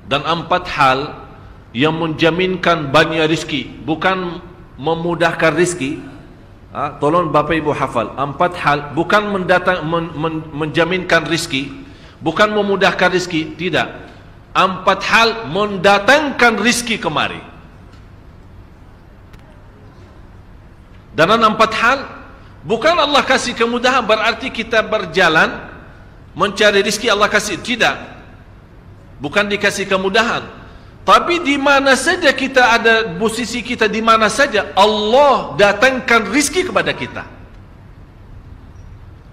dan 4 hal yang menjaminkan banyak rizki, bukan memudahkan rizki. Tolong Bapak Ibu hafal, 4 hal bukan menjaminkan rizki, bukan memudahkan rizki, tidak. 4 hal mendatangkan rizki kemari. Dan 4 hal bukan Allah kasih kemudahan berarti kita berjalan mencari rizki Allah kasih, tidak. Bukan dikasih kemudahan, tapi di mana saja kita ada, posisi kita di mana saja, Allah datangkan rizki kepada kita.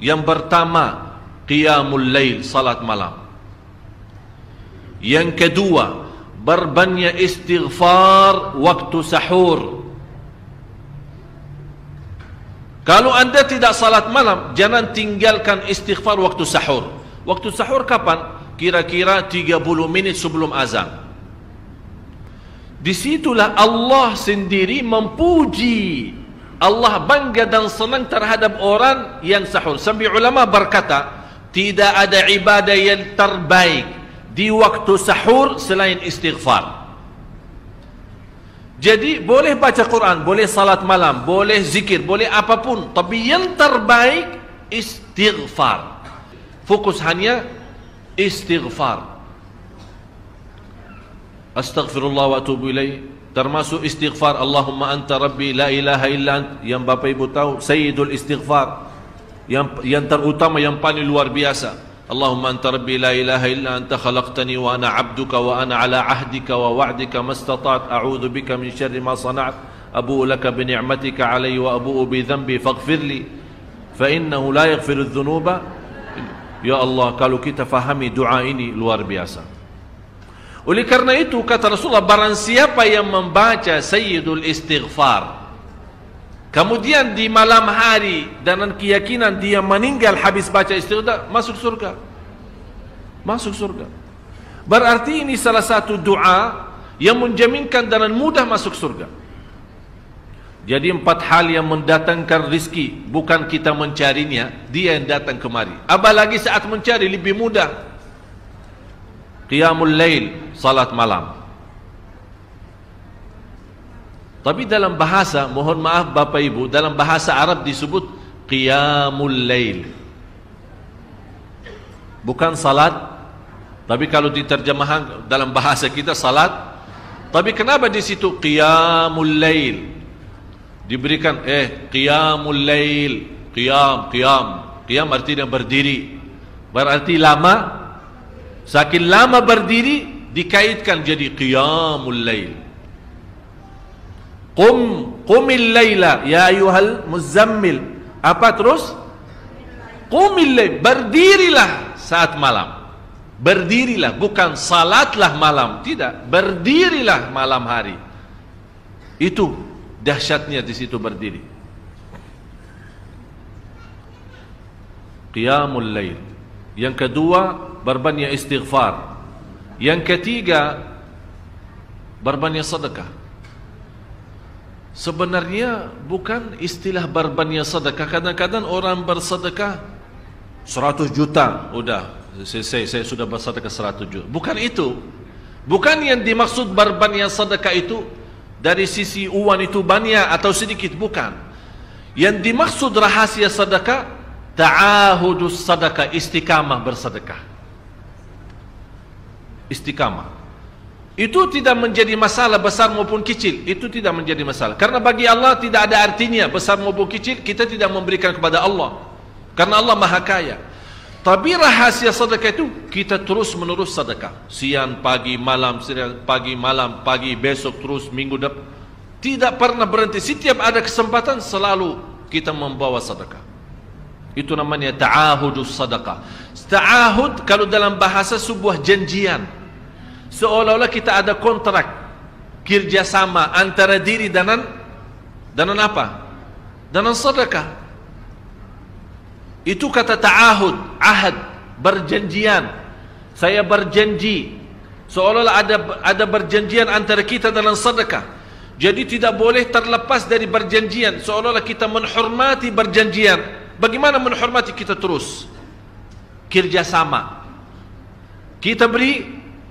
Yang pertama, qiyamul lail, salat malam. Yang kedua, berbanyak istighfar waktu sahur. Kalau anda tidak salat malam, jangan tinggalkan istighfar waktu sahur. Waktu sahur kapan? Kira-kira 30 minit sebelum azan. Disitulah Allah sendiri memuji, Allah bangga dan senang terhadap orang yang sahur. Sampai ulama berkata, tidak ada ibadah yang terbaik di waktu sahur selain istighfar. Jadi boleh baca Quran, boleh salat malam, boleh zikir, boleh apapun, tapi yang terbaik istighfar. Fokus hanya istighfar. Astaghfirullah wa atubu ilaih, termasuk istighfar Allahumma anta rabbi la ilaha illa ant, yang Bapak Ibu tahu sayyidul istighfar, yang terutama, yang paling luar biasa. Allahumma anta rabbi la ilaha illa anta khalaqtani wa ana abduka wa ana ala ahdika wa wa'dika mastata'at a'udzu bika min syarri ma sana'at abu'u laka bi ni'matika alayya wa abu'u bi dhanbi faghfirli fa innahu la yaghfiru adh-dhunuba. Ya Allah, kalau kita fahami doa ini luar biasa. Oleh karena itu kata Rasulullah, barang siapa yang membaca sayyidul istighfar, kemudian di malam hari dengan keyakinan dia meninggal habis baca istighfar, masuk surga. Masuk surga. Berarti ini salah satu doa yang menjaminkan dengan mudah masuk surga. Jadi 4 hal yang mendatangkan rizki, bukan kita mencarinya, dia yang datang kemari. Apalagi saat mencari lebih mudah. Qiyamul lail, salat malam. Tapi dalam bahasa, mohon maaf Bapak Ibu, dalam bahasa Arab disebut qiyamul lail, bukan salat. Tapi kalau diterjemahkan dalam bahasa kita salat. Tapi kenapa di situ qiyamul lail? Diberikan qiyamul lail, qiyam artinya berdiri, berarti lama. Saking lama berdiri dikaitkan jadi qiyamul lail. Qumil laila ya ayyuhal muzammil. Apa terus? Qumil lail, berdirilah saat malam. Berdirilah, bukan salatlah malam, tidak, berdirilah malam hari. Itu dahsyatnya di situ berdiri. Qiyamul lail. Yang kedua, berbanyak istighfar. Yang ketiga, berbanyak sedekah. Sebenarnya bukan istilah berbanyak sedekah. Kadang-kadang orang bersedekah 100 juta, udah saya sudah bersedekah 100 juta. Bukan itu. Bukan yang dimaksud berbanyak sedekah itu dari sisi uang itu banyak atau sedikit, bukan. Yang dimaksud rahasia sedekah, ta'ahudus sedekah, istiqamah bersedekah. Istiqamah itu tidak menjadi masalah besar maupun kecil, itu tidak menjadi masalah. Karena bagi Allah tidak ada artinya besar maupun kecil, kita tidak memberikan kepada Allah, karena Allah Maha Kaya. Tapi rahasia sedekah itu kita terus menerus sedekah, siang, pagi, malam, siang, pagi, malam, pagi, besok, terus minggu depan, tidak pernah berhenti. Setiap ada kesempatan selalu kita membawa sedekah. Itu namanya ta'ahudus sedekah. Ta'ahud kalau dalam bahasa sebuah janjian, seolah-olah kita ada kontrak kerjasama antara diri dan apa? Dengan sedekah. Itu kata ta'ahud, ahad, berjanjian. Saya berjanji, seolah-olah ada berjanjian antara kita dalam sedekah. Jadi tidak boleh terlepas dari berjanjian, seolah-olah kita menghormati berjanjian. Bagaimana menghormati? Kita terus kerjasama. Kita beri,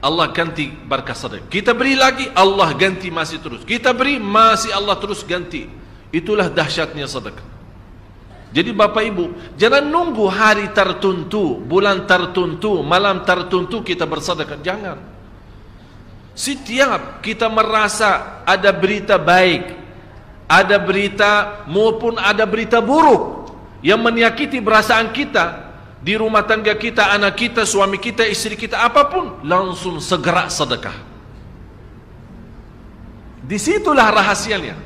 Allah ganti berkah sedekah. Kita beri lagi, Allah ganti masih terus. Kita beri, masih Allah terus ganti. Itulah dahsyatnya sedekah. Jadi Bapak Ibu, jangan nunggu hari tertentu, bulan tertentu, malam tertentu kita bersedekah. Jangan. Setiap kita merasa ada berita baik, ada berita maupun ada berita buruk yang menyakiti perasaan kita, di rumah tangga kita, anak kita, suami kita, istri kita, apapun, langsung segera sedekah. Disitulah rahasianya.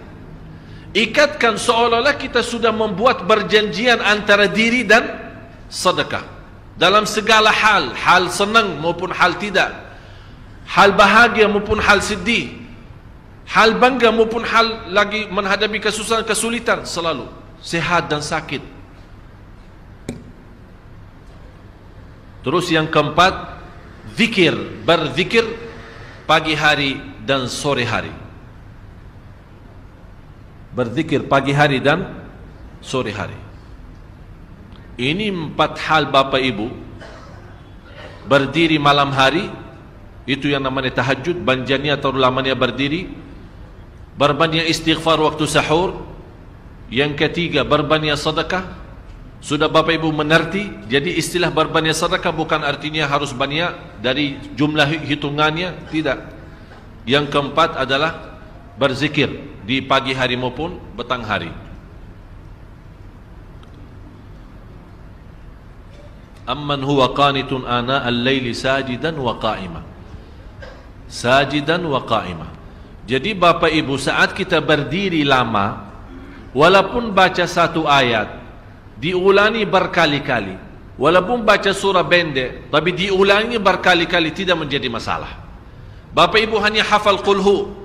Ikatkan seolah-olah kita sudah membuat perjanjian antara diri dan sedekah. Dalam segala hal, hal senang maupun hal tidak, hal bahagia maupun hal sedih, hal bangga maupun hal lagi menghadapi kesusahan, kesulitan, selalu sehat dan sakit. Terus yang keempat, zikir, berzikir pagi hari dan sore hari. Berzikir pagi hari dan sore hari. Ini 4 hal Bapak Ibu. Berdiri malam hari, itu yang namanya tahajud, banjanya atau lamanya berdiri. Berbanyak istighfar waktu sahur. Yang ketiga, berbanyak sedekah. Sudah Bapak Ibu mengerti? Jadi istilah berbanyak sedekah bukan artinya harus banyak dari jumlah hitungannya, tidak. Yang keempat adalah berzikir di pagi hari maupun petang hari. Amman huwa qanitun ana al-laili sajidan wa qa'ima. Sajidan wa qa'ima. Jadi Bapak Ibu, saat kita berdiri lama, walaupun baca satu ayat, diulangi berkali-kali, walaupun baca surah pendek, tapi diulangi berkali-kali, tidak menjadi masalah. Bapak Ibu hanya hafal qulhu.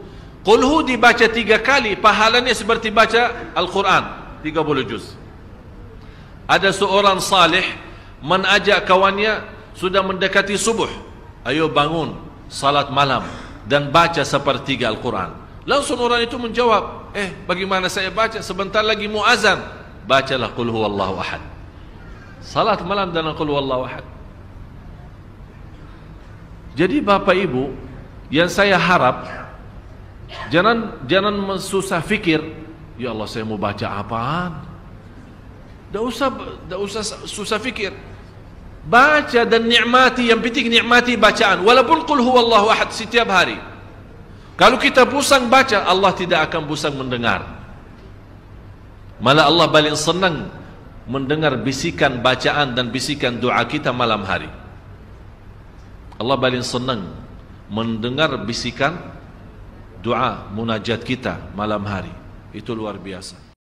Qulhu dibaca 3 kali, pahalanya seperti baca Al-Quran 30 juz. Ada seorang salih mengajak kawannya, sudah mendekati subuh, ayo bangun salat malam dan baca sepertiga Al-Quran. Langsung orang itu menjawab, bagaimana saya baca, sebentar lagi mau azan. Bacalah qul huwallahu ahad. Salat malam dan qul huwallahu ahad. Jadi Bapak Ibu, yang saya harap, jangan susah fikir, ya Allah saya mau baca apaan. Tak usah susah fikir. Baca dan nikmati, yang penting nikmati bacaan. Walaupun qul huwallahu ahad setiap hari. Kalau kita pusing baca, Allah tidak akan pusing mendengar. Malah Allah paling senang mendengar bisikan bacaan dan bisikan doa kita malam hari. Allah paling senang mendengar bisikan doa munajat kita malam hari. Itu luar biasa.